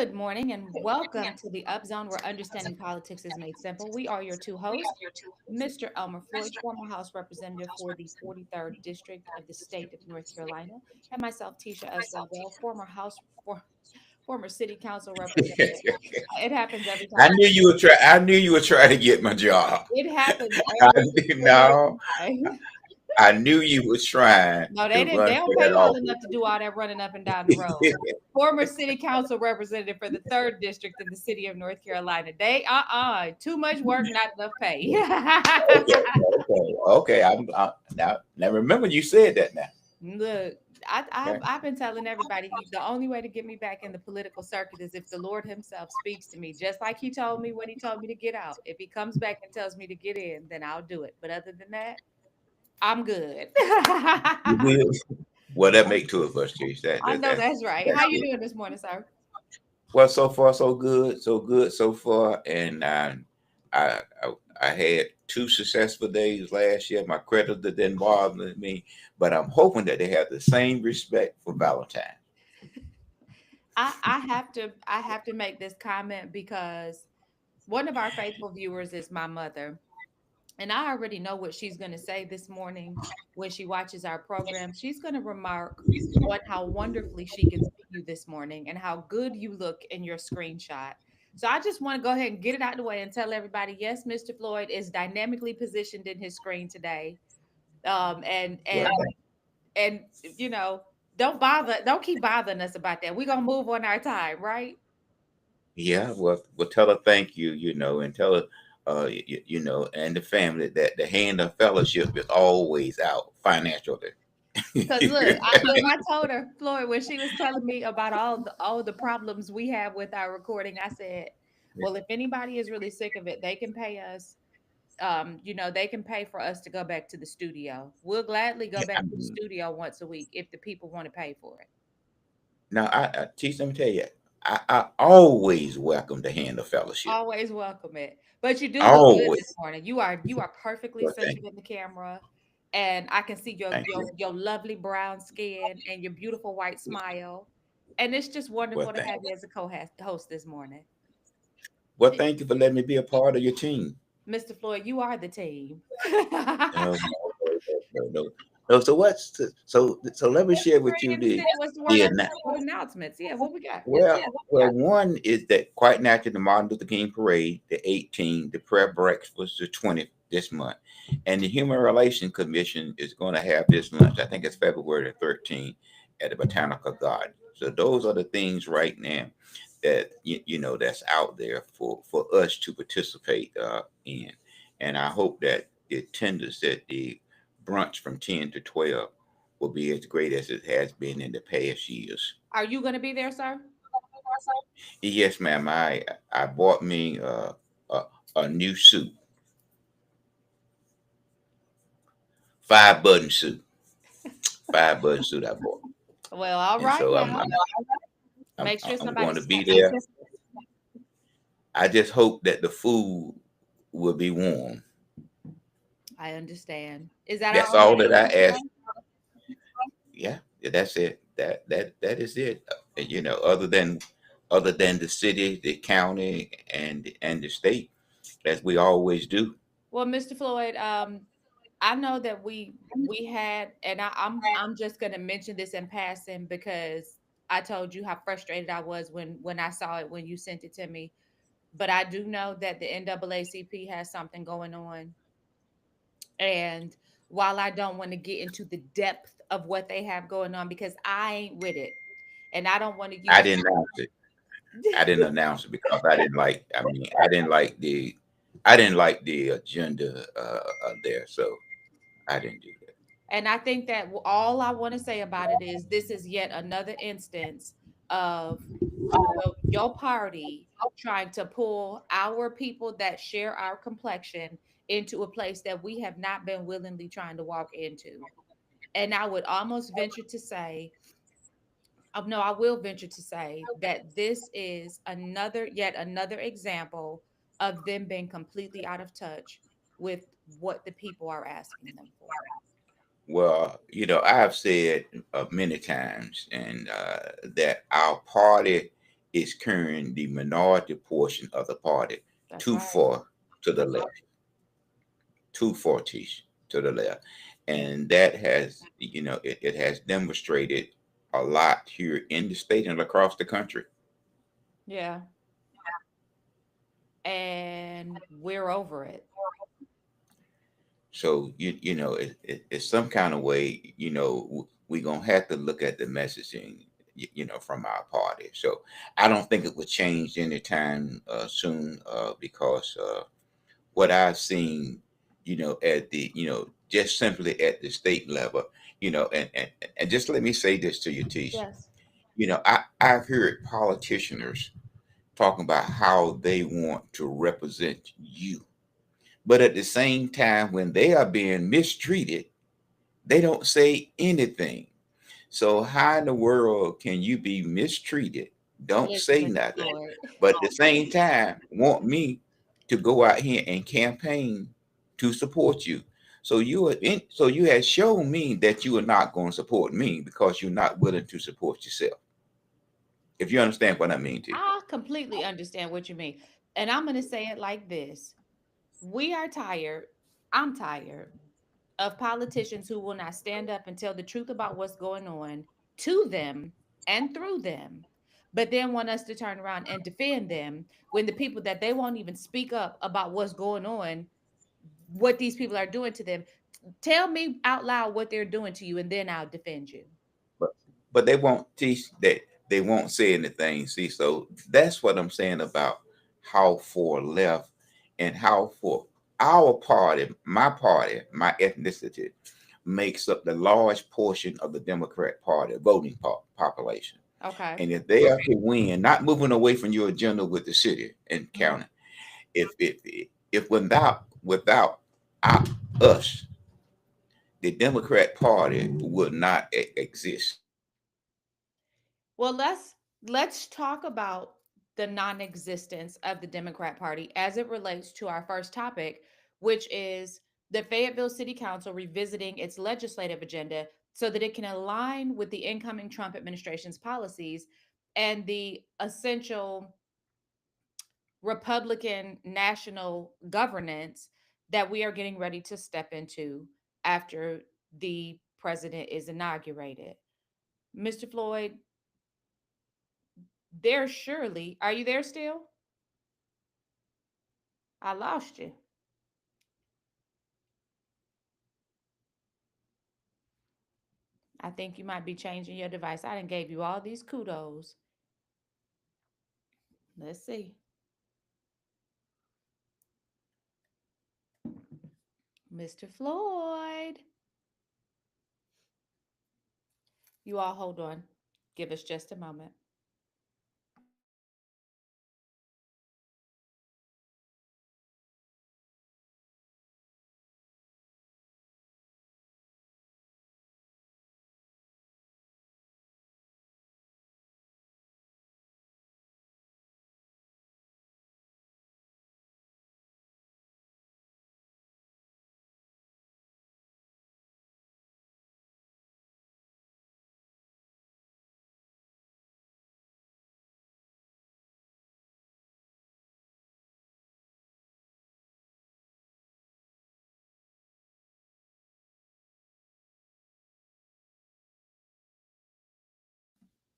Good morning and welcome to the Up Zone where understanding politics is made simple. We are your two hosts, Mr. Elmer Floyd, former House Representative for the 43rd District of the state of North Carolina, and myself, Tisha S. Lavelle, former City Council Representative. It happens every I time. knew you would try. I knew you would try to get my job. It happens I every single no, time. I knew you was trying No, they to didn't. They run don't for pay that well office. enough to do all that running up and down the road. Former city council representative for the third district in the city of North Carolina. They too much work, not enough pay. Okay. Now. Remember, you said that now. Look, I've Okay. I've been telling everybody the only way to get me back in the political circuit is if the Lord Himself speaks to me, just like He told me when He told me to get out. If He comes back and tells me to get in, then I'll do it. But other than that, I'm good. You will. Well, that make two of us, Chief. I know that's right. That's How you good. doing this morning, sir? Well, so far so good, so good so far, and I I had two successful days last year. My creditor didn't bother me, but I'm hoping that they have the same respect for Valentine. I have to make this comment because one of our faithful viewers is my mother. And I already know what she's going to say this morning when she watches our program. She's going to remark on how wonderfully she can see you this morning and how good you look in your screenshot. So I just want to go ahead and get it out of the way and tell everybody, yes, Mr. Floyd is dynamically positioned in his screen today. Um, and Well, and and you know, don't keep bothering us about that. We're gonna move on our time, right? yeah, well, tell her thank you, and tell her, and the family that the hand of fellowship is always out financially. Because look, I told her, Floyd, when she was telling me about all the problems we have with our recording, I said, well, if anybody is really sick of it, they can pay us. They can pay for us to go back to the studio. We'll gladly go I back to the mean, studio once a week if the people want to pay for it. now, Teach, let me tell you, I always welcome the hand of fellowship. Always welcome it. But you do look good this Always. morning. You are perfectly Well, centered in the camera, and I can see your thank your you. your lovely brown skin and your beautiful white smile. And it's just Well, wonderful to thank, have you as a co-host this morning. thank you for letting me be a part of your team. Mr. Floyd, you are the team. No. No, so so let me share with you In the city, what's the word the of annou- what announcements? Yeah, what we got? well, one is that quite naturally the Martin Luther King Parade, the 18th, the prayer breakfast, the 20th this month, and the Human Relations Commission is going to have this lunch. I think it's February the 13th at the Botanical Garden. So those are the things right now that that's out there for us to participate in, and I hope that the attendance at the brunch from 10 to 12 will be as great as it has been in the past years. Are you going to be there, sir? Yes, ma'am. I bought me a a new suit, 5 button suit, 5 button suit I bought, Well, all and right so now. I'm Make sure I'm somebody going to be snaps it. there. I just hope that the food will be warm. I understand. Is that our That's only all that I announcement ask. today? Yeah, that's it. That is it. Other than the city, the county, and the state, as we always do. Well, Mr. Floyd, I know that we had, and I'm just gonna mention this in passing because I told you how frustrated I was when I saw it when you sent it to me. But I do know that the NAACP has something going on, and while I don't want to get into the depth of what they have going on because I ain't with it, and I don't want to I use. didn't announce it. I didn't announce it because I didn't like. I mean, I didn't like the agenda there, so I didn't do that. And I think that all I want to say about it is this is yet another instance of your party trying to pull our people that share our complexion into a place that we have not been willingly trying to walk into. And I would almost venture to say, no, I will venture to say that this is yet another example of them being completely out of touch with what the people are asking them for. Well, I have said many times, and that our party is carrying the minority portion of the party That's too right. far to the left, too far to the left. And that has, it has demonstrated a lot here in the state and across the country. Yeah. And we're over it. So it's some kind of way, we're gonna have to look at the messaging, from our party. So I don't think it will change anytime soon, because what I've seen, at the, just simply at the state level, and just let me say this to you, Tish. Yes. I've heard politicians talking about how they want to represent you, but at the same time, when they are being mistreated, they don't say anything. So how in the world can you be mistreated? Don't Listen, say Mr. nothing. Floyd. But at the same time, want me to go out here and campaign to support you. So you have shown me that you are not going to support me because you're not willing to support yourself. If you understand what I mean to you. I completely understand what you mean. And I'm going to say it like this. We are tired. I'm tired of politicians who will not stand up and tell the truth about what's going on to them and through them, but then want us to turn around and defend them when the people that they won't even speak up about what's going on, what these people are doing to them. Tell me out loud what they're doing to you, and then I'll defend you. But but they won't teach that, they won't say anything. See, so that's what I'm saying about how far left and how far our party, my ethnicity makes up the large portion of the Democrat Party voting population. Okay. And if they are to win, not moving away from your agenda with the city and Mhm. county, if without our, us, the Democrat Party would not exist. Well, let's talk about the non-existence of the Democrat Party as it relates to our first topic, which is the Fayetteville City Council revisiting its legislative agenda so that it can align with the incoming Trump administration's policies and the essential Republican national governance that we are getting ready to step into after the president is inaugurated. Mr. Floyd, there surely, are you there still? I lost you. I think you might be changing your device. I didn't gave you all these kudos. Let's see. Mr. Floyd. You all hold on. Give us just a moment.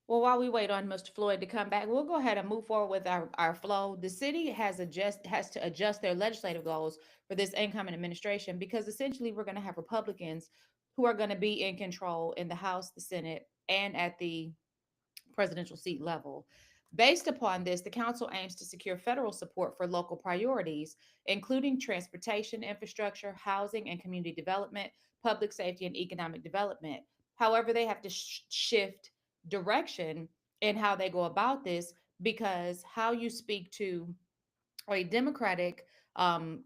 Well, while we wait on Mr. Floyd to come back, we'll go ahead and move forward with our flow. The city has to adjust their legislative goals for this incoming administration because essentially we're going to have Republicans who are going to be in control in the House, the Senate, and at the presidential seat level. Based upon this, the council aims to secure federal support for local priorities, including transportation, infrastructure, housing and community development, public safety, and economic development. However, they have to shift direction in how they go about this because how you speak to a Democratic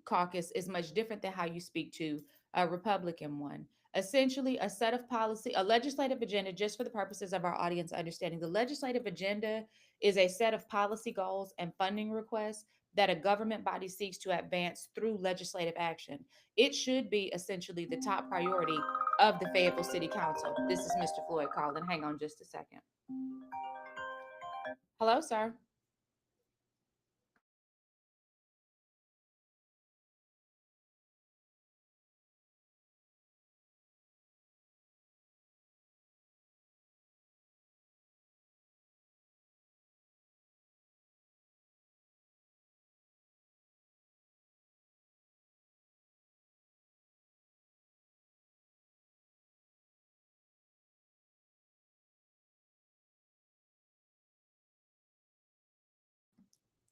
caucus is much different than how you speak to a Republican one. Essentially, a set of policy, a legislative agenda, just for the purposes of our audience understanding, the legislative agenda is a set of policy goals and funding requests that a government body seeks to advance through legislative action. It should be essentially the top priority of the Fayetteville City Council. This is Mr. Floyd calling. Hang on just a second. Hello, sir.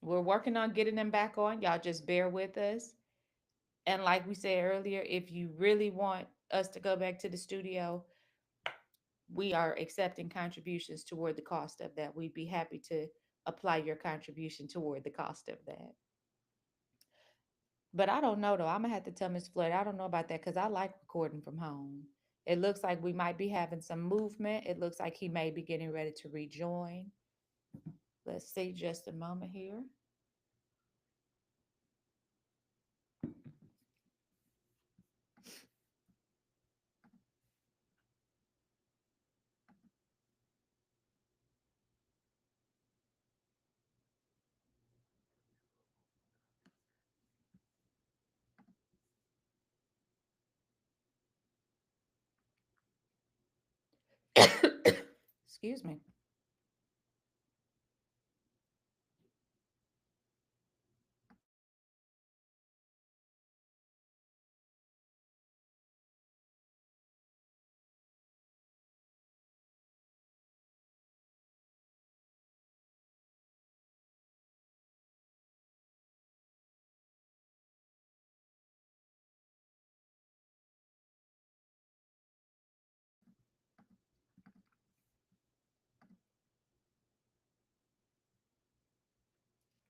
We're working on getting them back on. Y'all just bear with us. And like we said earlier, if you really want us to go back to the studio, we are accepting contributions toward the cost of that. We'd be happy to apply your contribution toward the cost of that. But I don't know though. I'm gonna have to tell Miss Floyd. I don't know about that because I like recording from home. It looks like we might be having some movement. It looks like he may be getting ready to rejoin. Let's see just a moment here. Excuse me.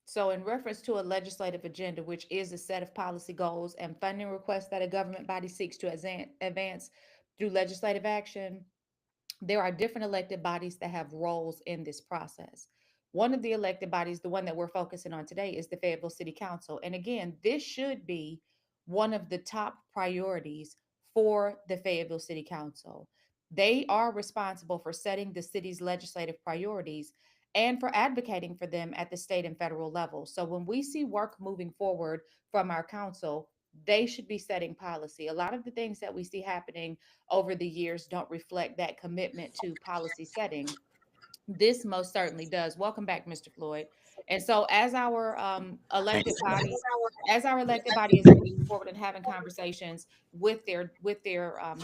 So, in reference to a legislative agenda, which is a set of policy goals and funding requests that a government body seeks to advance through legislative action, there are different elected bodies that have roles in this process. One of the elected bodies, the one that we're focusing on today, is the Fayetteville City Council. And again, this should be one of the top priorities for the Fayetteville City Council. They are responsible for setting the city's legislative priorities and for advocating for them at the state and federal level. So when we see work moving forward from our council, they should be setting policy. A lot of the things that we see happening over the years don't reflect that commitment to policy setting. This most certainly does. Welcome back, Mr. Floyd. And so, Thank elected you. body, as our elected body is moving forward and having conversations with their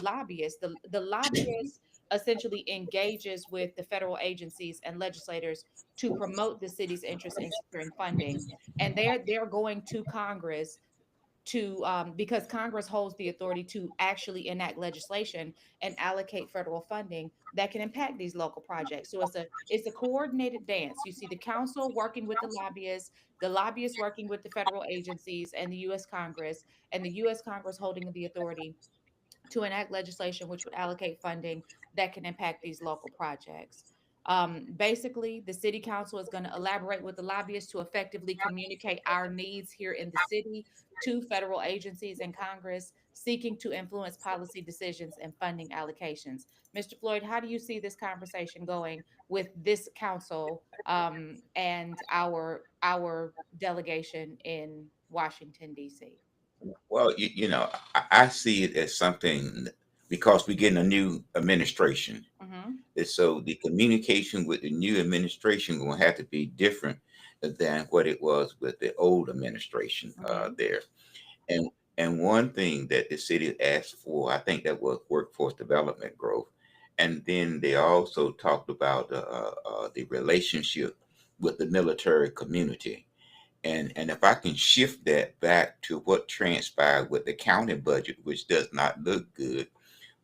lobbyists, the lobbyist essentially engages with the federal agencies and legislators to promote the city's interest in securing funding, and they're going to Congress to because Congress holds the authority to actually enact legislation and allocate federal funding that can impact these local projects. So it's a coordinated dance. You see the council working with the lobbyists working with the federal agencies and the U.S. Congress, and the U.S. Congress holding the authority to enact legislation which would allocate funding that can impact these local projects. Basically, the city council is going to elaborate with the lobbyists to effectively communicate our needs here in the city to federal agencies and Congress, seeking to influence policy decisions and funding allocations. Mr. Floyd, how do you see this conversation going with this council and our delegation in Washington, D.C.? Well, I see it as something because we're getting a new administration. Mm-hmm. And so the communication with the new administration will have to be different than what it was with the old administration Mm-hmm. there. And and one thing that the city asked for, I think that was workforce development growth. And then they also talked about the relationship with the military community. And if I can shift that back to what transpired with the county budget, which does not look good,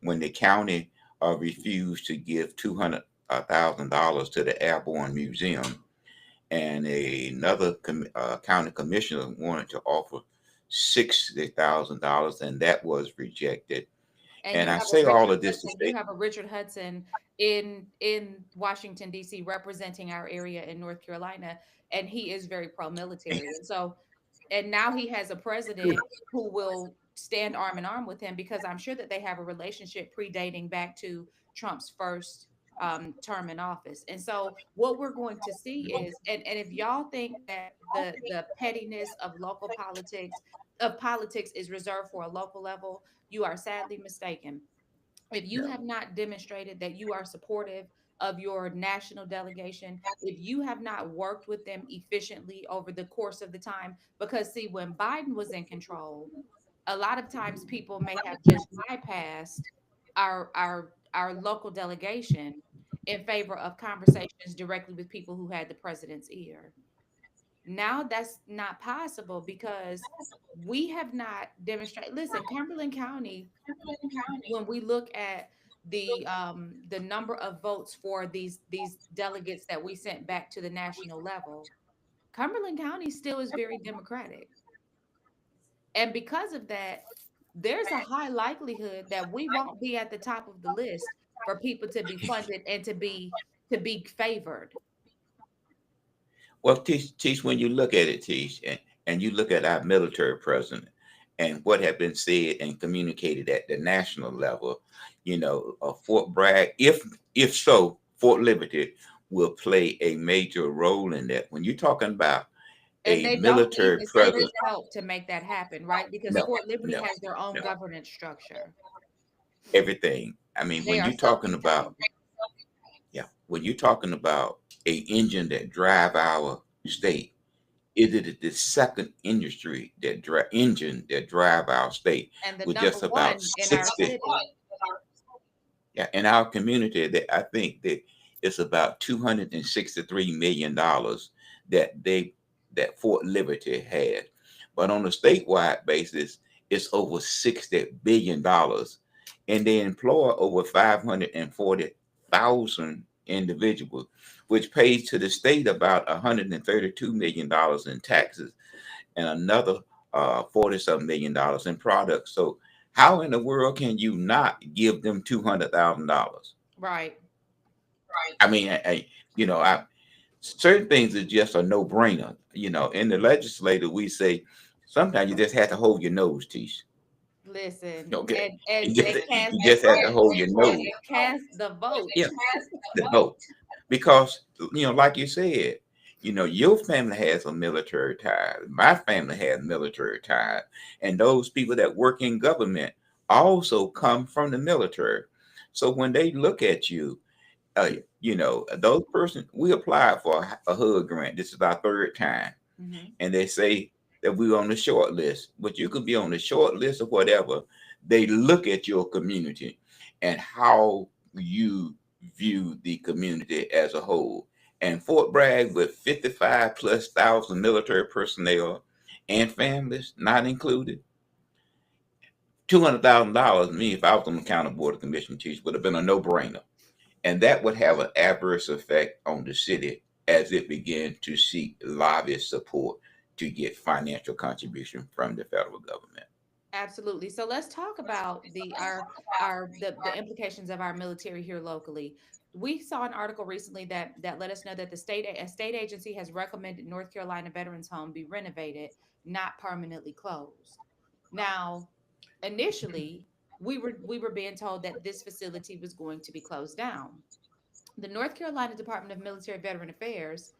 when the county refused to give $200,000 to the Airborne Museum, and another county commissioner wanted to offer $60,000, and that was rejected. And And you I have a say all Richard of this to Hudson. You say, have a Richard Hudson in Washington D.C. representing our area in North Carolina, and he is very pro-military. And so, and now he has a president who will stand arm in arm with him because I'm sure that they have a relationship predating back to Trump's first term in office. And so what we're going to see is, and if y'all think that the pettiness of politics is reserved for a local level, you are sadly mistaken. If you No. have not demonstrated that you are supportive of your national delegation, if you have not worked with them efficiently over the course of the time, because see, when Biden was in control, a lot of times people may have just bypassed our local delegation in favor of conversations directly with people who had the president's ear. Now that's not possible because we have not demonstrated. Listen, Cumberland County, when we look at the number of votes for these delegates that we sent back to the national level, Cumberland County still is very democratic. And because of that, there's a high likelihood that we won't be at the top of the list for people to be funded and to be favored. Well, Teach, when you look at it, Teach, and you look at our military president and what have been said and communicated at the national level, Fort Bragg, if so, Fort Liberty will play a major role in that. When you're talking about And a they don't need military the presence, state's help to make that happen, right? Because no, Fort Liberty no, has their own no, governance structure. everything. I mean, They when are you're talking self-contained. about, yeah, when you're talking about a engine that drive our state, is it the second engine that drive our state And the with number just about one in our 60, city. yeah, in our community that I think that it's about $263 million that they that Fort Liberty had. But on a statewide basis, it's over $60 billion. And they employ over 540,000 individuals, which pays to the state about $132 million in taxes and another 40 something million in products. So how in the world can you not give them $200,000? Right. I mean, I certain things are just a no brainer. In the legislature, we say sometimes you just have to hold your nose, Tish. Listen, Okay, and you just cast you the just have to vote. hold your nose. And cast the vote. Yeah, the vote, because like you said, your family has a military tie. My family has military tie, and those people that work in government also come from the military. So when they look at you, those person we applied for a HUD grant. This is our third time, Hmm. and they say that we're on the short list. But you could be on the short list or whatever. They look at your community and how you view the community as a whole. And Fort Bragg, with 55 plus thousand military personnel and families not included, $200,000. Me, if I was on the county board of commission chiefs, would have been a no-brainer, and that would have an adverse effect on the city as it began to seek lobbyist support to get financial contribution from the federal government. Absolutely. So let's talk about the implications of our military here locally. We saw an article recently that let us know that a state agency has recommended North Carolina Veterans Home be renovated, not permanently closed. Now, initially, we were being told that this facility was going to be closed down. The North Carolina Department of Military Veteran Affairs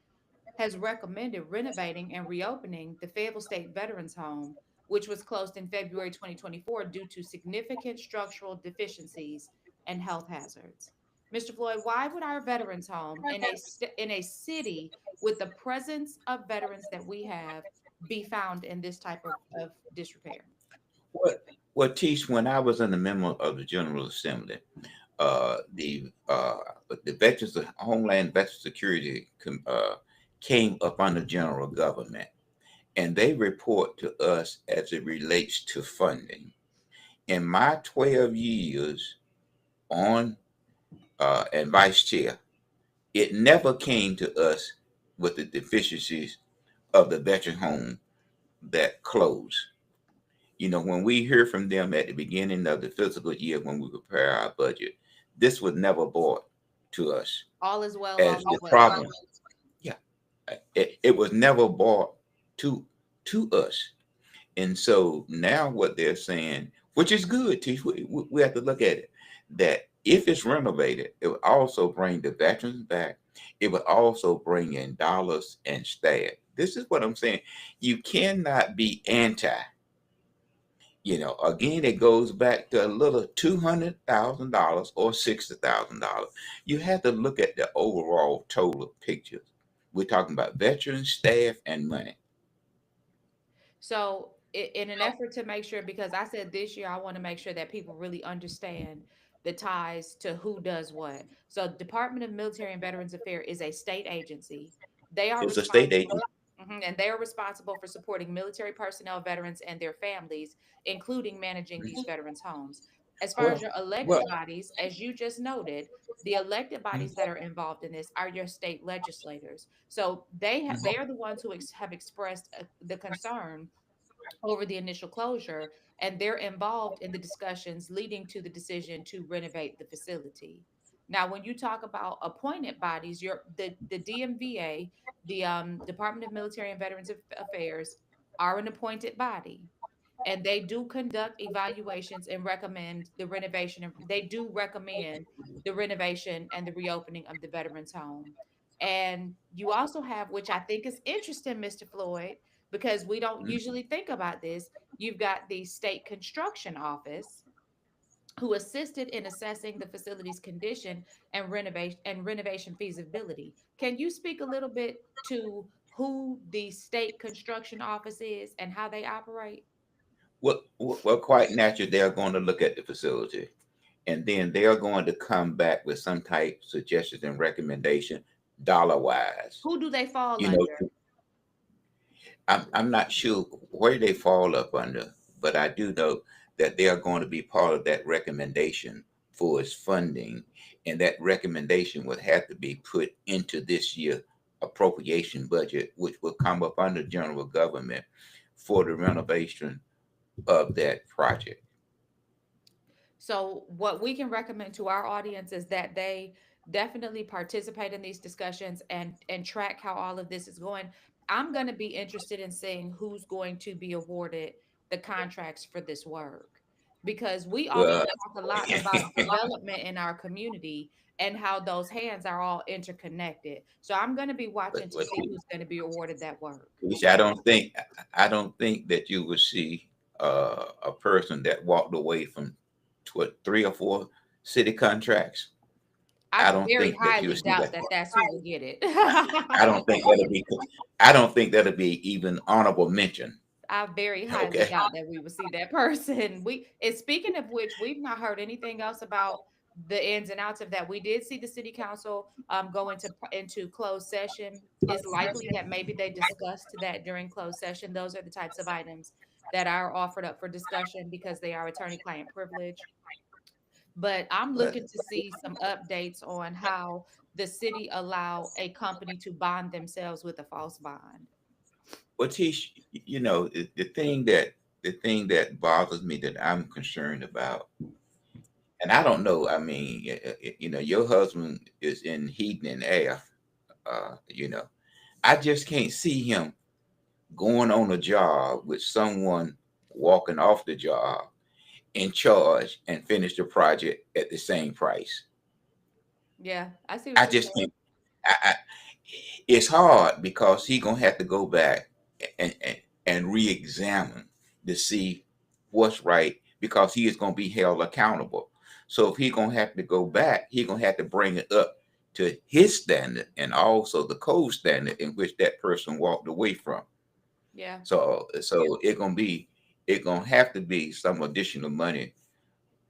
has recommended renovating and reopening the Fayetteville State Veterans Home, which was closed in February 2024 due to significant structural deficiencies and health hazards. Mr. Floyd, why would our veterans home in a city with the presence of veterans that we have be found in this type of disrepair? What what Teach, when I was in the memo of the General Assembly, uh, the uh, the Veterans Homeland Veteran Security came up under general government, and they report to us as it relates to funding. In my 12 years on and vice chair, it never came to us with the deficiencies of the veteran home that closed. When we hear from them at the beginning of the fiscal year when we prepare our budget, this was never brought to us All is well, all as is the well. problem. Yeah, it was never brought to to us. And so now what they're saying, which is good, Teach, we have to look at it, that If it's renovated, it would also bring the veterans back. It would also bring in dollars and staff. This is what I'm saying. You cannot be anti. Again, it goes back to a little $200,000 or $60,000. You have to look at the overall total picture. We're talking about veterans, staff, and money. So, in an effort to make sure, because I said this year, I want to make sure that people really understand the ties to who does what. So, Department of Military and Veterans Affairs is a state agency. They are It's a state responsible, agency. and they are responsible for supporting military personnel, veterans, and their families, including managing these veterans' homes. As far as Well, your elected well, bodies, as you just noted, the elected bodies that are involved in this are your state legislators. So they are the ones who have expressed the concern over the initial closure, and they're involved in the discussions leading to the decision to renovate the facility. Now, when you talk about appointed bodies, the DMVA, the Department of Military and Veterans Affairs, are an appointed body, and they do conduct evaluations and recommend the renovation. They do recommend the renovation and the reopening of the veterans home. And you also have, which I think is interesting, Mr. Floyd, because we don't mhm. usually think about this. You've got the state construction office who assisted in assessing the facility's condition and renovation feasibility. Can you speak a little bit to who the state construction office is and how they operate? Well, quite naturally, they're going to look at the facility, and then they are going to come back with some type suggestions and recommendation, dollar wise. Who do they fall You know, under? I'm not sure where they fall up under, but I do know that they are going to be part of that recommendation for its funding, and that recommendation would have to be put into this year appropriation budget, which will come up under general government for the renovation of that project. So, what we can recommend to our audience is that they definitely participate in these discussions and track how all of this is going. I'm going to be interested in seeing who's going to be awarded the contracts for this work, because we often Well, talk a lot about development in our community and how those hands are all interconnected. So, I'm going to be but, watching to but see who's going to be awarded that work. which I don't think that you would see a person that walked away from what, three or four city contracts. I I don't very think that you'll highly see doubt that. that that's who will get it. I don't think that'll be. I don't think that'll be even honorable mention. I very highly Okay. doubt that we will see that person. And speaking of which, we've not heard anything else about the ins and outs of that. We did see the city council go into closed session. It's likely that maybe they discussed that during closed session. Those are the types of items that are offered up for discussion because they are attorney-client privilege. But I'm But looking to see some updates on how the city allow a company to bond themselves with a false bond. Tish, the thing that bothers me that I'm concerned about, and I don't know. I mean, your husband is in heating and air. Uh, you know, I just can't see him going on a job with someone walking off the job in charge and finish the project at the same price. Yeah, I see what I you're just saying. can't. I, it's hard because he gonna have to go back and re-examine to see what's right because he is gonna be held accountable. So if he gonna have to go back, he gonna have to bring it up to his standard and also the code standard in which that person walked away from. Yeah. So it gonna have to be some additional money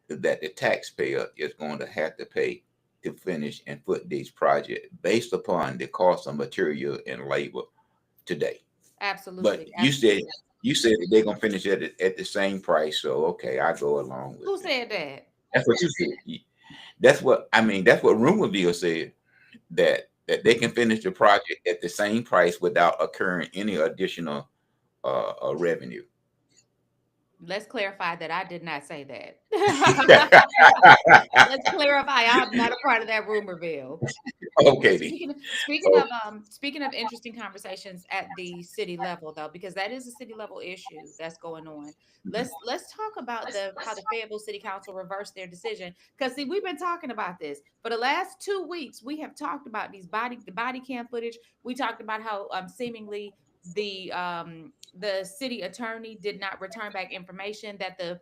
that the taxpayer is going to have to pay to finish and put these projects based upon the cost of material and labor today. But Absolutely, you absolutely. said that they're gonna finish at the same price, so okay, I go along with Who it. said that? That's what you said. That's what I mean. That's what Rumorville said, that they can finish the project at the same price without incurring any additional revenue. Let's clarify that I did not say that. Let's clarify I'm not a part of that rumor bill. Okay, then. Oh, Speaking of interesting conversations at the city level though, because that is a city level issue that's going on. mhm. Let's talk about the how the Fayetteville City Council reversed their decision. Because see, we've been talking about this for the last 2 weeks. We have talked about the body cam footage. We talked about how seemingly the city attorney did not return back information that the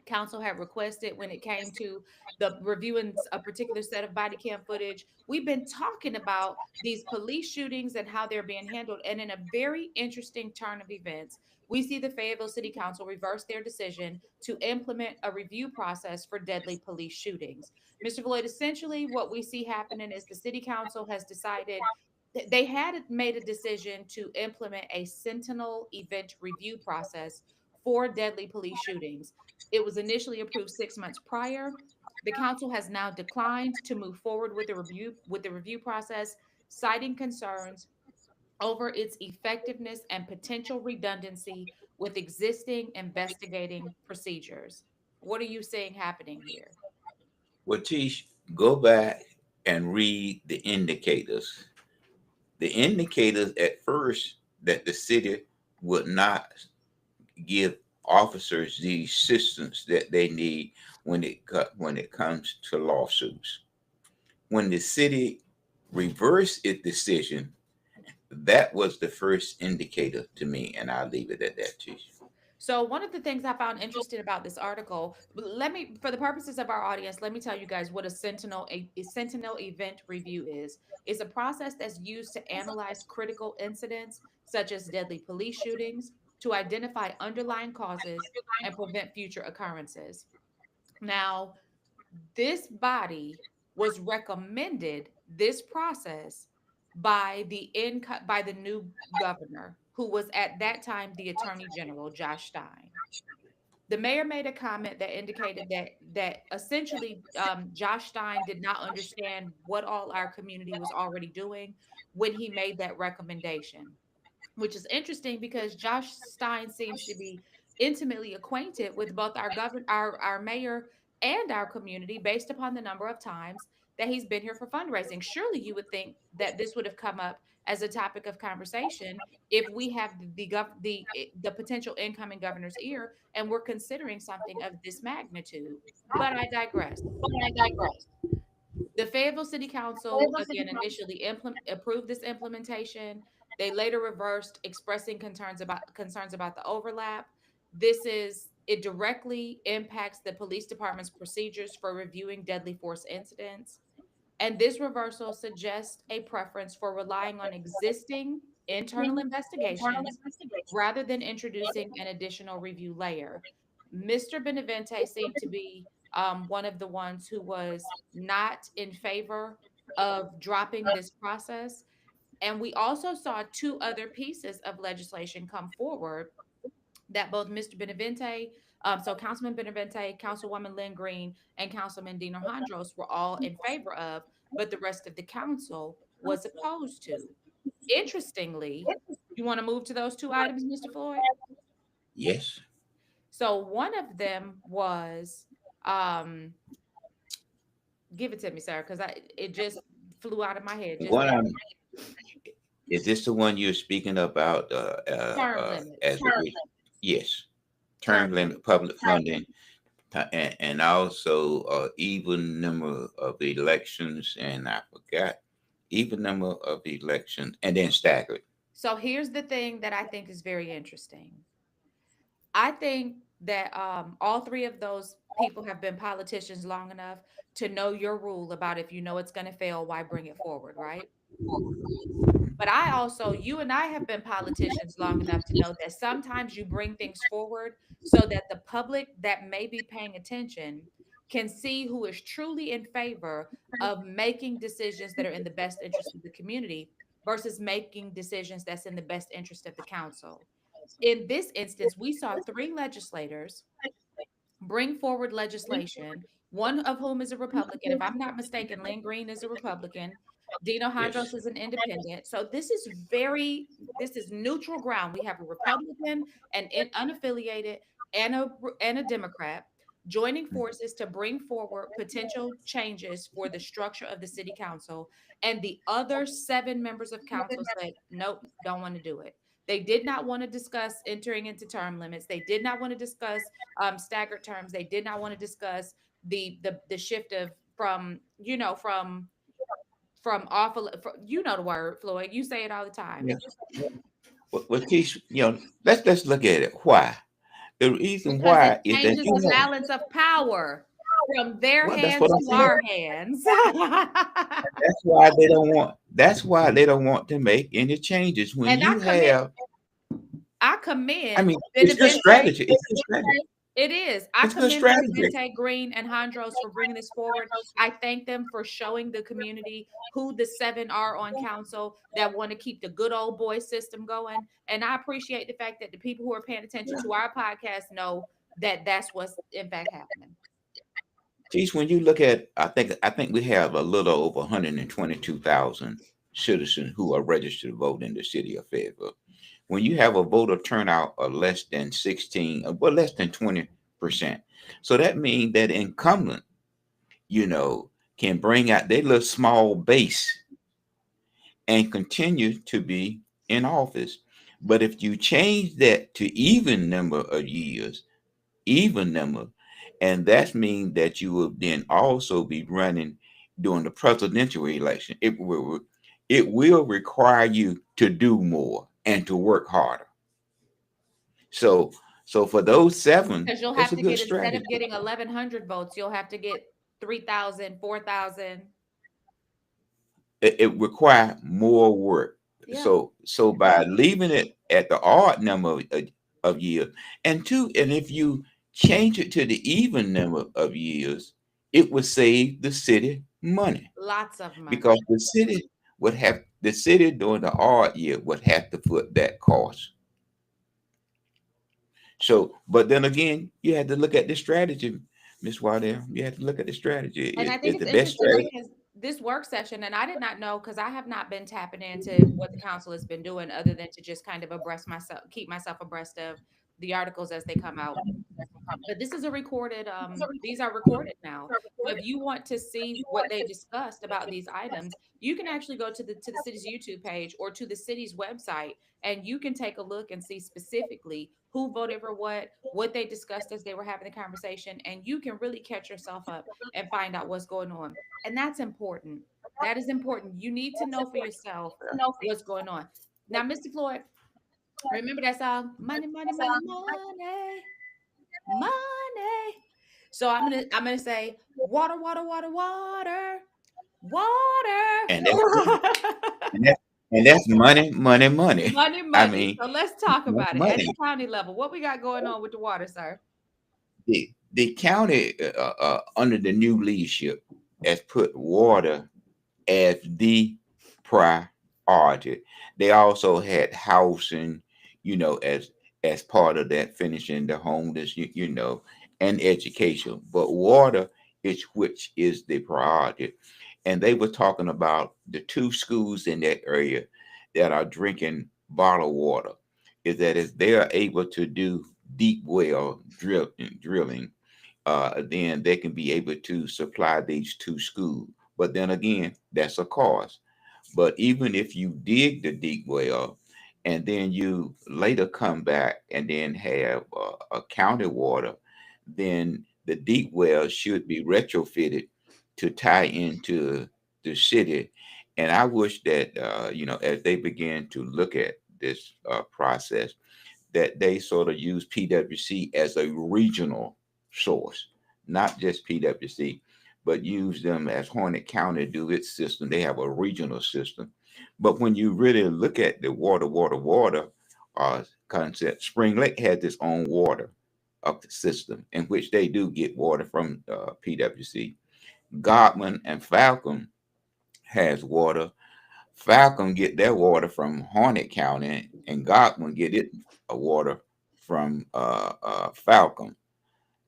council had requested when it came to the reviewing a particular set of body cam footage. We've been talking about these police shootings and how they're being handled. And in a very interesting turn of events, we see the Fayetteville City Council reverse their decision to implement a review process for deadly police shootings. Mr. Floyd, essentially what we see happening is the city council has decided they had made a decision to implement a sentinel event review process for deadly police shootings. It was initially approved 6 months prior. The council has now declined to move forward with the review process, citing concerns over its effectiveness and potential redundancy with existing investigating procedures. What are you seeing happening here? Well, Tish, go back and read the indicators. The indicators at first that the city would not give officers the assistance that they need when it comes to lawsuits. When the city reversed its decision, that was the first indicator to me, and I'll leave it at that, Tish. So one of the things I found interesting about this article, let me, for the purposes of our audience, let me tell you guys what a sentinel event review is. It's a process that's used to analyze critical incidents such as deadly police shootings, to identify underlying causes and prevent future occurrences. Now, this body was recommended this process by the new governor, who was at that time the attorney general Josh Stein. The mayor made a comment that indicated that essentially Josh Stein did not understand what all our community was already doing when he made that recommendation, which is interesting because Josh Stein seems to be intimately acquainted with both our mayor and our community based upon the number of times that he's been here for fundraising. Surely you would think that this would have come up as a topic of conversation if we have the potential incoming governor's ear and we're considering something of this magnitude. But I digress. The Fayetteville City Council again initially approved this implementation. They later reversed, expressing concerns about the overlap. It directly impacts the police department's procedures for reviewing deadly force incidents. And this reversal suggests a preference for relying on existing internal investigations rather than introducing an additional review layer. Mr. Benavente seemed to be one of the ones who was not in favor of dropping this process. And we also saw two other pieces of legislation come forward that both Mr. Benavente, so Councilman Benavente, Councilwoman Lynn Green, and Councilman Dino Hondros were all in favor of, but the rest of the council was opposed to. Interestingly, you want to move to those two items, Mr. Floyd? Yes. So one of them was, um, give it to me, sir, because I it just flew out of my head just What now. I'm is this the one you're speaking about? Term As limits. yes, term Term limit limits. public funding, and also even number of elections, and I forgot even number of elections, and then staggered. So here's the thing that I think is very interesting. I think that all three of those people have been politicians long enough to know your rule about if you know it's going to fail, why bring it forward, right? But I also, you and I have been politicians long enough to know that sometimes you bring things forward so that the public that may be paying attention can see who is truly in favor of making decisions that are in the best interest of the community versus making decisions that's in the best interest of the council. In this instance, we saw three legislators bring forward legislation, one of whom is a Republican. If I'm not mistaken, Lynn Green is a Republican. Dino Hondros Yes. is an independent. So this is neutral ground. We have a Republican and unaffiliated and a Democrat. joining forces to bring forward potential changes for the structure of the city council. And the other 7 members of council said, nope, don't want to do it. They did not want to discuss entering into term limits. They did not want to discuss staggered terms. They did not want to discuss the shift of from awful. You know the word, Floyd. You say it all the time. Yeah. Well, Keith, let's look at it. Why? The reason Because it why is that changes the balance of power from their well, that's what hands I'm to saying. our hands. That's why they don't want. That's why they don't want to make any changes. When And you have, I I commend mean, it's good Benavente. strategy. It's good strategy. It is. I It's good commend strategy. Benavente Green and Hondros for bringing this forward. I thank them for showing the community who the 7 are on council that want to keep the good old boy system going. And I appreciate the fact that the people who are paying attention to our podcast know that that's what's in fact happening. Geez, when you look at, I think we have a little over 122,000 citizens who are registered to vote in the city of Fayetteville. When you have a voter turnout of less than 16, less than 20%, so that means that incumbent, you know, can bring out their little small base and continue to be in office. But if you change that to even number of years, even number, and that means that you will then also be running during the presidential election. It will require you to do more and to work harder. So so for those seven, Because you'll it's have a to good get, instead strategy. of getting 1,100 votes, you'll have to get 3,000, 4,000. It require more work. Yeah. So by leaving it at the odd number of years, and if you change it to the even number of years, it would save the city money Lots of money. because the city during the odd year would have to put that cost. So, but then again, you had to look at the strategy, Miss Waddell. You had to look at the strategy. And I think Is it's the best interesting strategy? because this work session, and I did not know because I have not been tapping into what the council has been doing other than to just kind of keep myself abreast of the articles as they come out. But this is a recorded, these are recorded now. So if you want to see what they discussed about these items, you can actually go to the city's YouTube page or to the city's website, and you can take a look and see specifically who voted for what they discussed as they were having the conversation, and you can really catch yourself up and find out what's going on. And that's important. That is important. You need to know for yourself what's going on. Now, Mr. Floyd, remember that song? Money, money, money, money, money. So I'm gonna say water, water, water, water, water. And that's and that's and that's money, money, money. Money, I money. mean, So let's talk that's about it at money. the county level. What we got going on with the water, sir? The county under the new leadership has put water as the priority. They also had housing, as part of that, finishing the homeless, and education. But water is which is the priority. And they were talking about the 2 schools in that area that are drinking bottled water. Is that if they are able to do deep well drilling, then they can be able to supply these 2 schools. But then again, that's a cost. But even if you dig the deep well and then you later come back and then have a county water, then the deep well should be retrofitted to tie into the city. And I wish that, as they begin to look at this process, that they sort of use PWC as a regional source, not just PWC, but use them as Hornet County do its system. They have a regional system. But when you really look at the water concept, Spring Lake has its own water up the system in which they do get water from PWC. Godman and Falcon has water. Falcon get their water from Hornet County, and Godwin get it water from Falcon.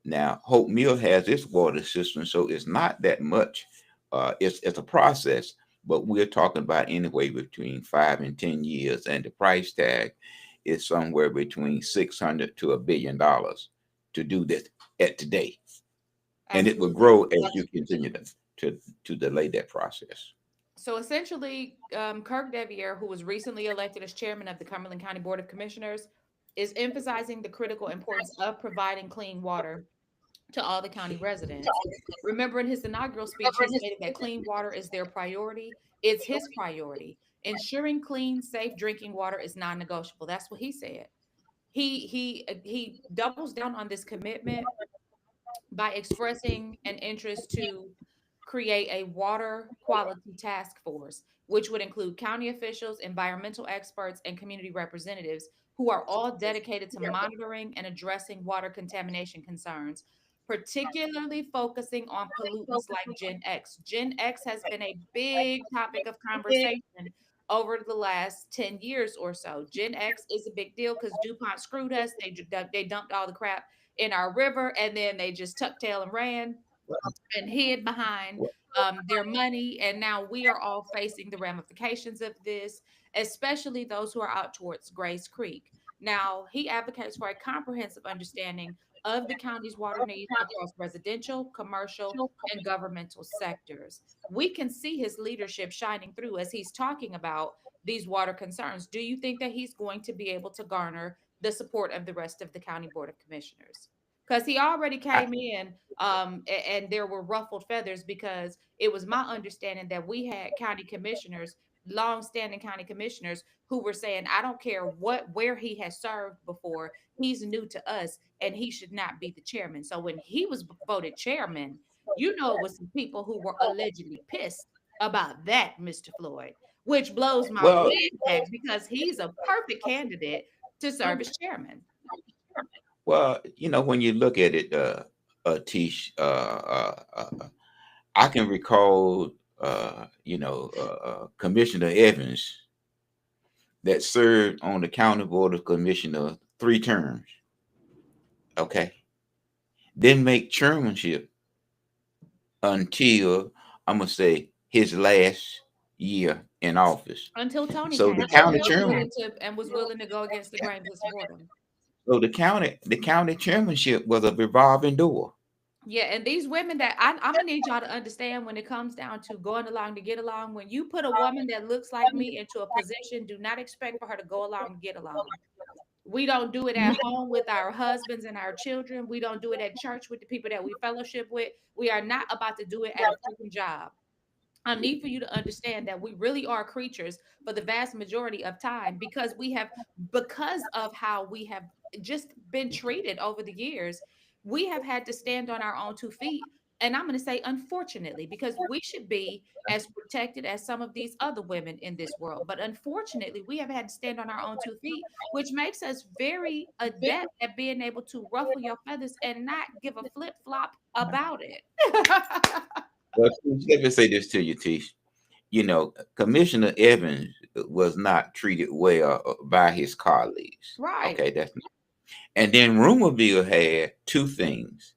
Now Hope Mill has its water system, so it's not that much. It's a process, but we're talking about anywhere between 5 and 10 years, and the price tag is somewhere between $600 to $1 billion to do this at today. and it will Absolutely. grow as you continue to delay that process. So essentially, Kirk Deviere, who was recently elected as chairman of the Cumberland County Board of Commissioners, is emphasizing the critical importance of providing clean water to all the county residents. Remember, in his inaugural speech, he stated that clean water is their priority. It's his priority. Ensuring clean, safe drinking water is non-negotiable. That's what he said. He doubles down on this commitment by expressing an interest to create a water quality task force, which would include county officials, environmental experts, and community representatives who are all dedicated to monitoring and addressing water contamination concerns, particularly focusing on pollutants like Gen X. Gen X has been a big topic of conversation over the last 10 years or so. Gen X is a big deal because DuPont screwed us. They dumped all the crap in our river, and then they just tucked tail and ran and hid behind their money. And now we are all facing the ramifications of this, especially those who are out towards Grace Creek. Now, he advocates for a comprehensive understanding of the county's water needs across residential, commercial, and governmental sectors. We can see his leadership shining through as he's talking about these water concerns. Do you think that he's going to be able to garner the support of the rest of the County Board of Commissioners? Because he already I, came in and there were ruffled feathers because it was my understanding that we had county commissioners, long-standing county commissioners, who were saying, I don't care where he has served before, he's new to us and he should not be the chairman. So when he was voted chairman, it was some people who were allegedly pissed about that, Mr. Floyd, which blows my well, wig back because he's a perfect candidate to serve as chairman. when you look at it, Tish, I can recall, Commissioner Evans that served on the county board of commissioner 3 terms. Okay, didn't make chairmanship until I'm gonna say his last year in office. Until Tony So the came and county was chairman, willing to go against the grain to support him. so the county chairmanship was a revolving door. Yeah, and these women that I'm gonna need y'all to understand when it comes down to going along to get along. When you put a woman that looks like me into a position, do not expect for her to go along and get along. We don't do it at home with our husbands and our children. We don't do it at church with the people that we fellowship with. We are not about to do it at a freaking job. I need for you to understand that we really are creatures for the vast majority of time because of how we have just been treated over the years. We have had to stand on our own 2 feet. And I'm going to say, unfortunately, because we should be as protected as some of these other women in this world. But unfortunately, we have had to stand on our own 2 feet, which makes us very adept at being able to ruffle your feathers and not give a flip flop about it. Well, let me say this to you, Tish. Commissioner Evans was not treated well by his colleagues. Right. Okay, and then Rumorville had 2 things,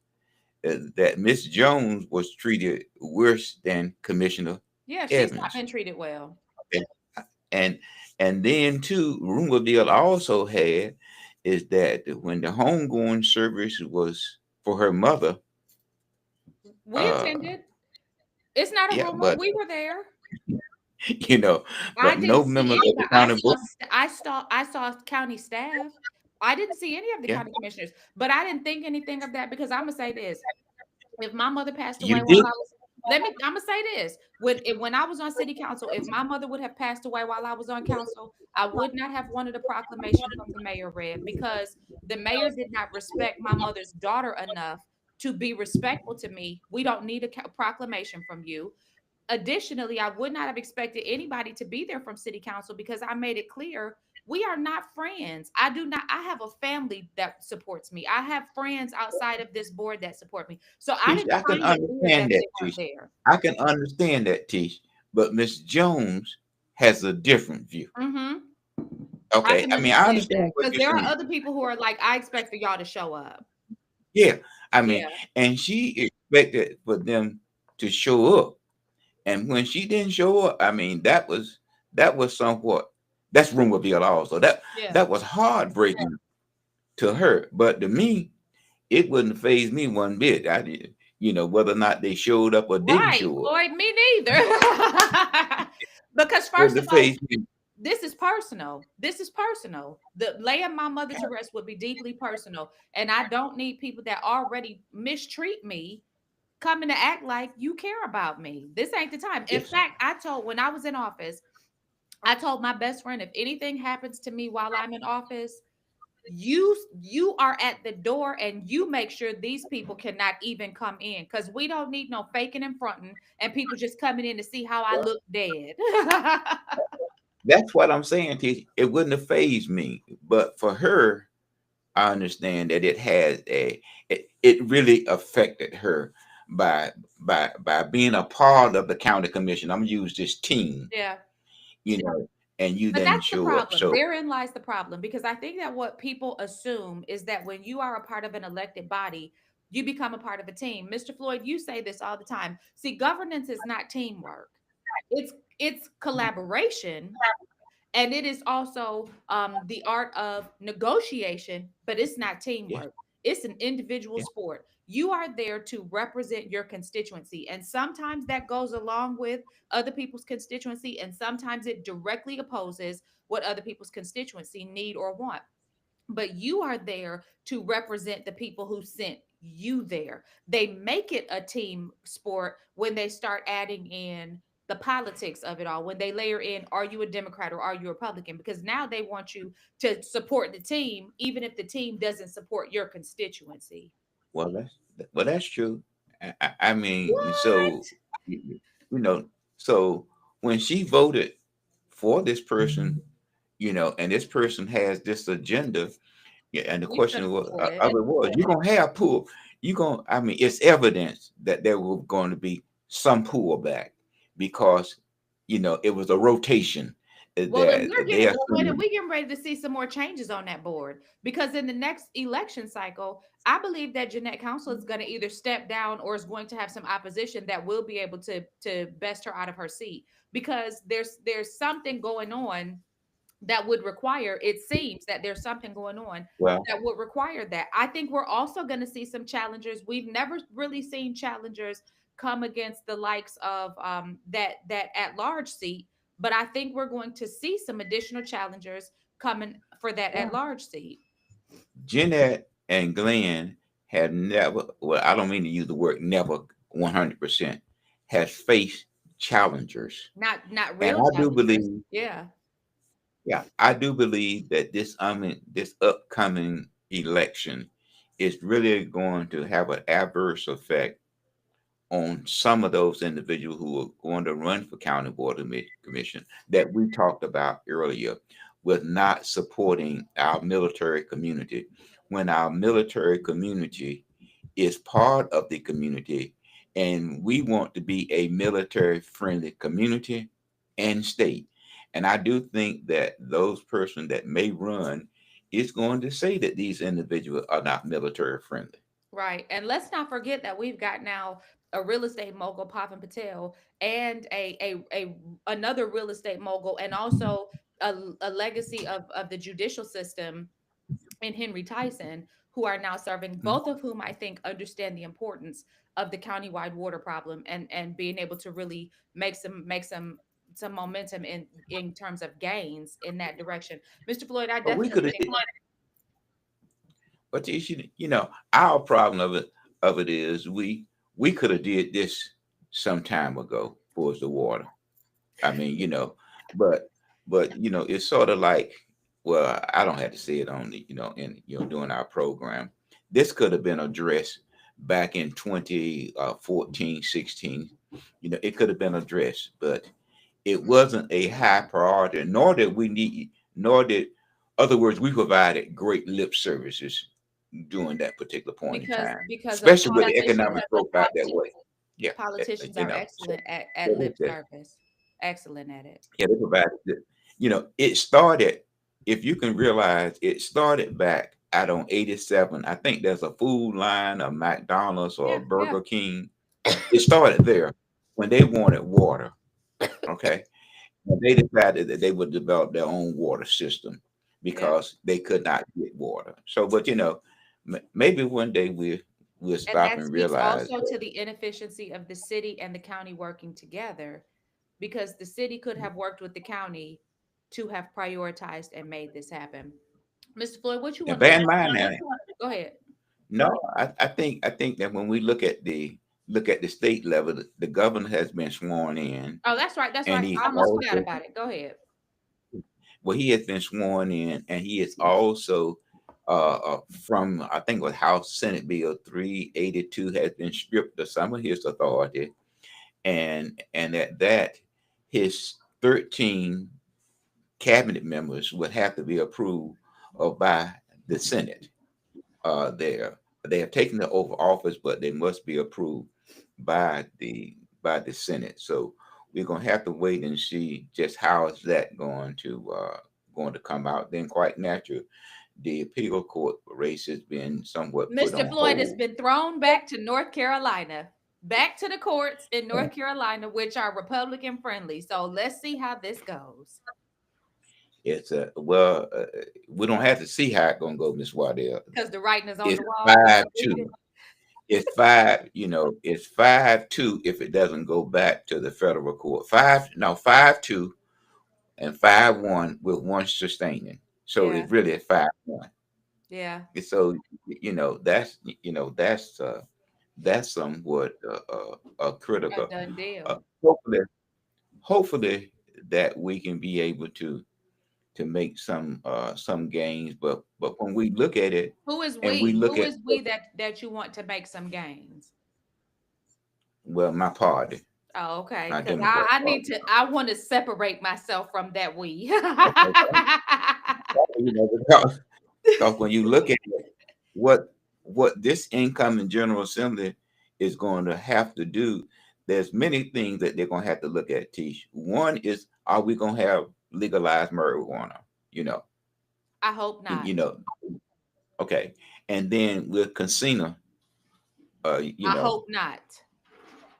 that Miss Jones was treated worse than Commissioner Yeah, she's not Evans. been treated well. And and then too, Rumorville also had is that when the homegoing service was for her mother, We uh, attended. It's not a yeah, rumor. but We were there. you know, I but didn't no see members of the anybody. county board. I saw county staff. I didn't see any of the Yeah, county commissioners, but I didn't think anything of that because I'm gonna say this. If my mother passed you away while did. I was I'm gonna say this. When I was on city council, if my mother would have passed away while I was on council, I would not have wanted a proclamation from the mayor read because the mayor did not respect my mother's daughter enough to be respectful to me. We don't need a proclamation from you. Additionally, I would not have expected anybody to be there from city council because I made it clear we are not friends. I have a family that supports me. I have friends outside of this board that support me. So I Tish, didn't I can find it weird that understand that, they weren't Tish. there. I can understand that, Tish. But Miss Jones has a different view. Hmm. I Okay, can I mean, I understand that understand what because you're there are saying. other people who are like, I expect for y'all to show up. Yeah, I mean, Yeah. and she expected for them to show up, and when she didn't show up, I mean, that was somewhat. That's Rumorville also. That Yeah. that was heartbreaking to her, but to me, it wouldn't phase me one bit. I did. whether or not they showed up or didn't Right, show up. Floyd, me neither. Because With first the of all, face, this is personal. This is personal. The laying my mother to rest would be deeply personal. And I don't need people that already mistreat me coming to act like you care about me. This ain't the time. In yes, fact, when I was in office, I told my best friend, if anything happens to me while I'm in office, you are at the door and you make sure these people cannot even come in, because we don't need no faking and fronting and people just coming in to see how I well, look dead. that's what I'm saying to you. It wouldn't have phased me, but for her, I understand that it really affected her by by being a part of the county commission. I'm gonna use this team, Yeah. you know, and you But didn't that's the show up. problem. So Therein lies the problem, because I think that what people assume is that when you are a part of an elected body, you become a part of a team. Mr. Floyd, you say this all the time. See, governance is not teamwork. It's collaboration, and it is also the art of negotiation, but it's not yes, teamwork. It's an individual yeah, sport. You are there to represent your constituency, and sometimes that goes along with other people's constituency, and sometimes it directly opposes what other people's constituency need or want. But you are there to represent the people who sent you there. They make it a team sport when they start adding in the politics of it all, when they layer in, are you a Democrat or are you a Republican? Because now they want you to support the team even if the team doesn't support your constituency. well, that's true. I mean, so What? you know, so when she voted for this person, and this person has this agenda. Yeah, and the We question couldn't was, support of it. it was, you're gonna have pull. I mean, it's evidence that there was going to be some pullback because it was a rotation Well, and that we're they getting are Floyd, and we getting ready to see some more changes on that board, because in the next election cycle, I believe that Jeanette Council is going to either step down or is going to have some opposition that will be able to best her out of her seat, because there's something going on that would require, it seems that there's something going on well, that would require that. I think we're also going to see some challengers. We've never really seen challengers come against the likes of that at large seat, but I think we're going to see some additional challengers coming for that at well, large seat. Jeanette and Glenn have never. Well, I don't mean to use the word never 100% has faced challengers, Not and real I do challengers. believe. Yeah. Yeah, I do believe that this upcoming election is really going to have an adverse effect on some of those individuals who are going to run for county board commission that we talked about earlier, with not supporting our military community. When our military community is part of the community, and we want to be a military friendly community and state. And I do think that those persons that may run is going to say that these individuals are not military friendly. Right. And let's not forget that we've got now a real estate mogul, Pavan Patel, and a another real estate mogul, and also a legacy of the judicial system in Henry Tyson, who are now serving, Mhm. both of whom I think understand the importance of the countywide water problem, and being able to really make some momentum in terms of gains in that direction. Mr. Floyd, I But we definitely could have, think but our problem of it is we could have did this some time ago for the water. I mean, but it's sort of like, well, I don't have to say it on the, in doing our program. This could have been addressed back in 2014, 16. It could have been addressed, but it wasn't a high priority, nor did other words, we provided great lip services during that particular point in time, because of especially with the politicians. economic growth out that way. Yeah, Politicians are so excellent at what is lip that? service. Excellent at it. Yeah, they provided it. It started, if you can realize, it started back out on 87. I think there's a food line, a McDonald's or Yeah, a yeah, Burger King. It started there when they wanted water. Okay. And they decided that they would develop their own water system yeah. because they could not get water. So, but maybe one day we'll And stop that and speaks realize also that. to the inefficiency of the city and the county working together, because the city could have worked with the county to have prioritized and made this happen. Mr. Floyd, what you And want to bear say? in mind now, Go ahead. no, I think that when we look at the state level, the governor has been sworn in, Oh, that's right. That's and right. he's I almost forgot also, about it. Go ahead. well, he has been sworn in, and he is also from, I think it was House Senate Bill 382, has been stripped of some of his authority, and at that, his 13 cabinet members would have to be approved by the Senate. There, they have taken the oath of office, but they must be approved by the Senate. So we're gonna have to wait and see just how is that going to come out. Then, quite natural, the appeal court race has been somewhat put Mr. on Floyd has hold. been thrown back to North Carolina, back to the courts in North Carolina, which are Republican friendly. So let's see how this goes. It's well, we don't have to see how it's gonna go, Miss Waddell. Because the writing is on It's the wall. We 5-2. believe it. It's 5, it's 5-2 if it doesn't go back to the federal court. 5-2 and 5-1 with one sustaining. So Yeah. it's really a 5-1. Yeah. So that's somewhat A critical. done Uh, deal. hopefully, hopefully that we can be able to make some gains. But when we look at it, Who is and we we? look Who at, is we that you want to make some gains? well, my party, Oh, okay. my Because Democrat party. I want to separate myself from that we. Because when you look at it, what this incoming General Assembly is going to have to do, there's many things that they're going to have to look at, Tish. One is, are we going to have legalized marijuana? You know, I hope not. you know, okay. And then with casino, you I know, hope not.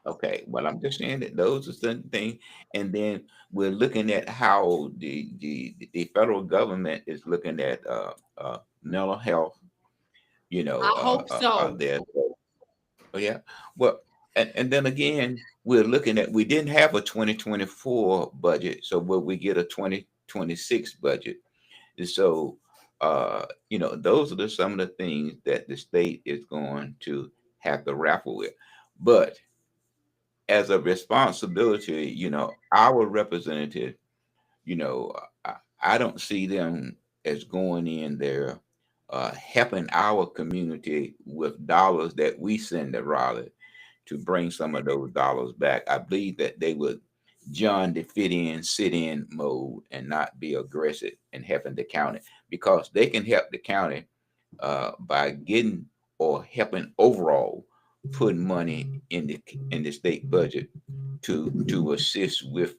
okay. Well, I'm just saying that those are certain things. And then we're looking at how the federal government is looking at mental health, I hope so. there. Oh, yeah. Well, and then again, we're looking at, we didn't have a 2024 budget, so will we get a 2026 budget? And so, those are some of the things that the state is going to have to raffle with. But as a responsibility, our representative, you know, I don't see them as going in there helping our community with dollars that we send to Raleigh to bring some of those dollars back. I believe that they would join the fit in, sit in mode and not be aggressive in helping the county, because they can help the county by getting or helping overall putting money in the state budget to assist with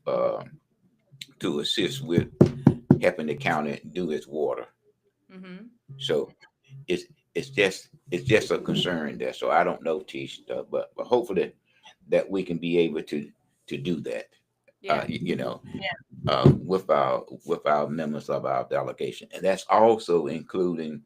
helping the county do its water. Hmm. So it's it's just a concern there. So I don't know, Tish, but hopefully that we can be able to do that. Yeah. With our members of our delegation, and that's also including,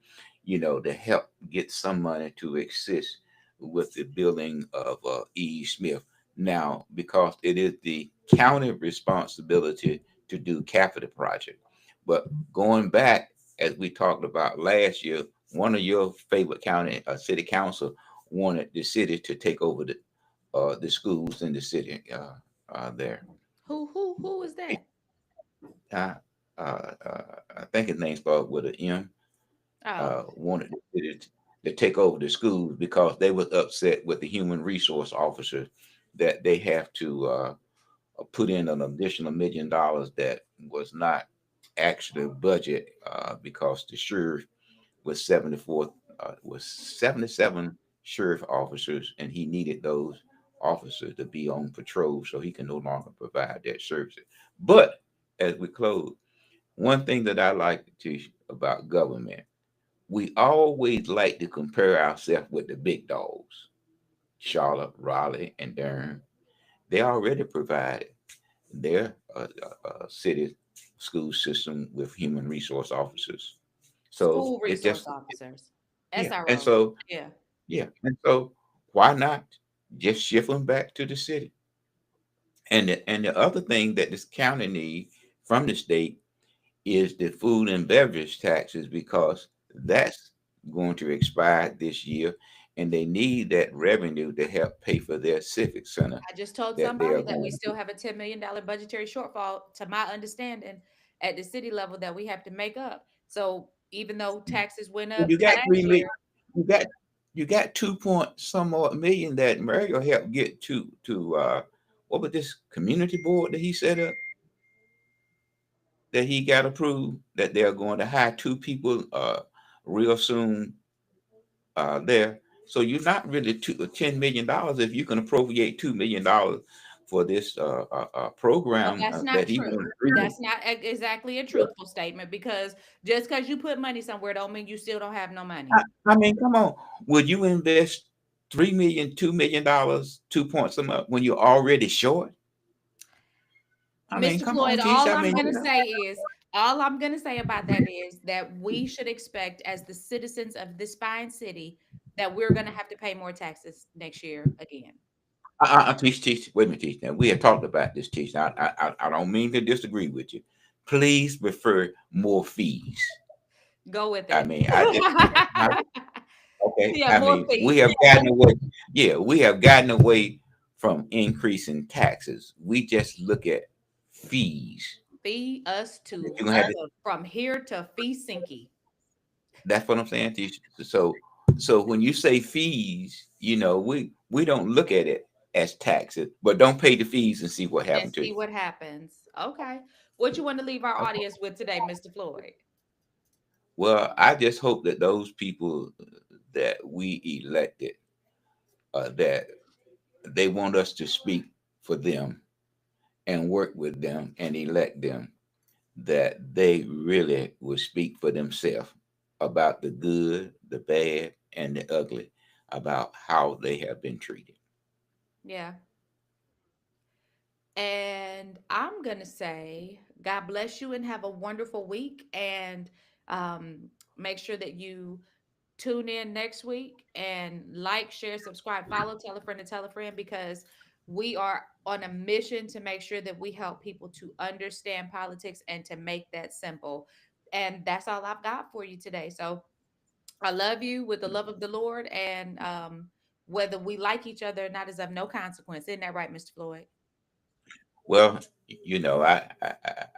to help get some money to assist with the building of E. Smith. Now, because it is the county responsibility to do capital project, but going back, as we talked about last year, one of your favorite county city council wanted the city to take over the schools in the city there. Who is that? Uh, I think his name started with an M. Oh, Wanted it to take over the schools because they was upset with the human resource officers that they have to put in an additional $1 million that was not actually budget because the sheriff was 77 sheriff officers, and he needed those officers to be on patrol so he can no longer provide that service. But as we close, one thing that I like to teach about government, we always like to compare ourselves with the big dogs, Charlotte, Raleigh, and Durham. They already provide their city school system with human resource officers. So school it's resource just, officers. yeah. And SRO. so Yeah. Yeah. And so why not just shift them back to the city? And the other thing that this county need from the state is the food and beverage taxes, because that's going to expire this year, and they need that revenue to help pay for their civic center I just told that they are somebody that we going still have a $10 million budgetary shortfall, to my understanding, at the city level that we have to make up. So even though to. taxes went Well, up you got last 3 million. year, You got 2 point some odd million that Mario helped get to what was this community board that he set up, that he got approved, that they're going to hire two people real soon there. So you're not really $10 million if you can appropriate $2 million for this well, program that's not that he true. wants. That's not exactly a truthful statement, because just because you put money somewhere don't mean you still don't have no money. I mean, come on. Would you invest 3 million, $2 million, 2 point some up when you're already short? I mean, Mr. come on, Floyd, Teach. I mean, all I'm gonna say about that is that we should expect, as the citizens of this fine city, that we're gonna have to pay more taxes next year again. Teach. Wait a minute, Teach. Now we have talked about this, Teach. I don't mean to disagree with you. Please prefer more fees. Go with I it. mean, I just okay. Yeah, I more mean, we fees. have gotten away. Yeah, we have gotten away from increasing taxes. We just look at fees. Fee us You're to gonna have to. from here to fee sinky. That's what I'm saying to you. So when you say fees, we don't look at it as taxes, but don't pay the fees and see what And happened to see you. what happens. Okay. What you want to leave our Okay. audience with today, Mr. Floyd? Well, I just hope that those people that we elected, that they want us to speak for them and work with them and elect them, that they really will speak for themselves about the good, the bad, and the ugly, about how they have been treated. Yeah. And I'm going to say, God bless you and have a wonderful week. And make sure that you tune in next week and like, share, subscribe, follow, tell a friend to tell a friend, because we are on a mission to make sure that we help people to understand politics and to make that simple. And that's all I've got for you today. So I love you with the love of the Lord. And whether we like each other or not is of no consequence. Isn't that right, Mr. Floyd? Well,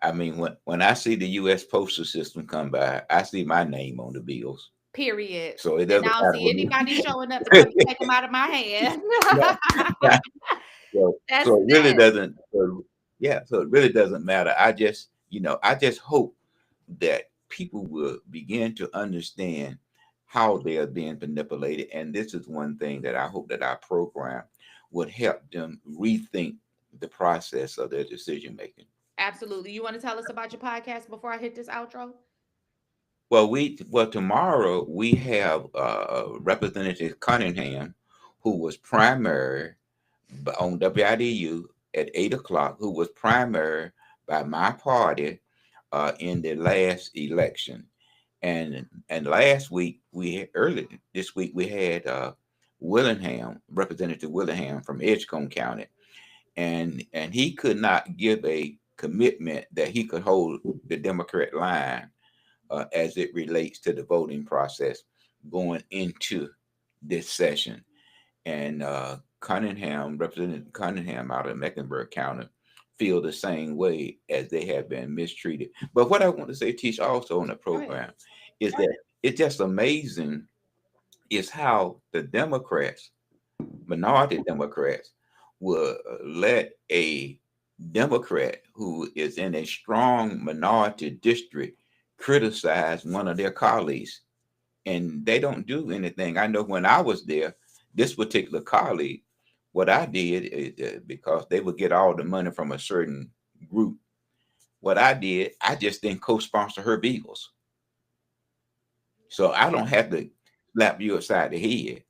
I mean, when I see the U.S. postal system come by, I see my name on the bills, Period. so it And doesn't I don't matter see with me. anybody showing up to come and take them out of my hand. So That's it really it. doesn't. Yeah, so it really doesn't matter. I just hope that people will begin to understand how they are being manipulated, and this is one thing that I hope that our program would help them rethink the process of their decision making. Absolutely. You want to tell us about your podcast before I hit this outro? Well, tomorrow we have Representative Cunningham, who was primary on WIDU at 8 o'clock, who was primary by my party in the last election. And last week early this week we had Willingham, Representative Willingham from Edgecombe County, and he could not give a commitment that he could hold the Democrat line as it relates to the voting process going into this session. And Cunningham, Representative Cunningham out of Mecklenburg County, feel the same way, as they have been mistreated. But what I want to say, Teach, also on the Go ahead. program, is that it's just amazing is how the Democrats, minority Democrats, will let a Democrat who is in a strong minority district criticize one of their colleagues, and they don't do anything. I know when I was there, this particular colleague, what I did is because they would get all the money from a certain group. What I did, I just didn't co-sponsor her bills, so I Yeah. don't have to slap you upside the head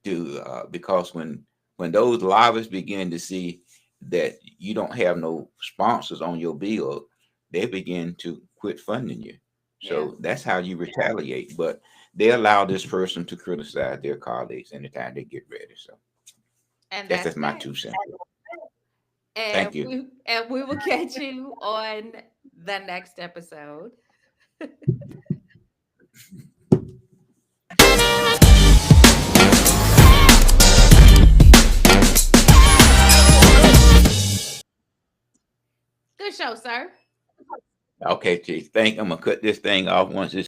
to because when those lobbyists begin to see that you don't have no sponsors on your bill, they begin to quit funding you. Yeah. So that's how you retaliate. But they allow this person to criticize their colleagues anytime they get ready. So And that's that's just my that. 2 cents. And Thank you. we will catch you on the next episode. Good show, sir. Okay, Chief. I'm gonna cut this thing off once it's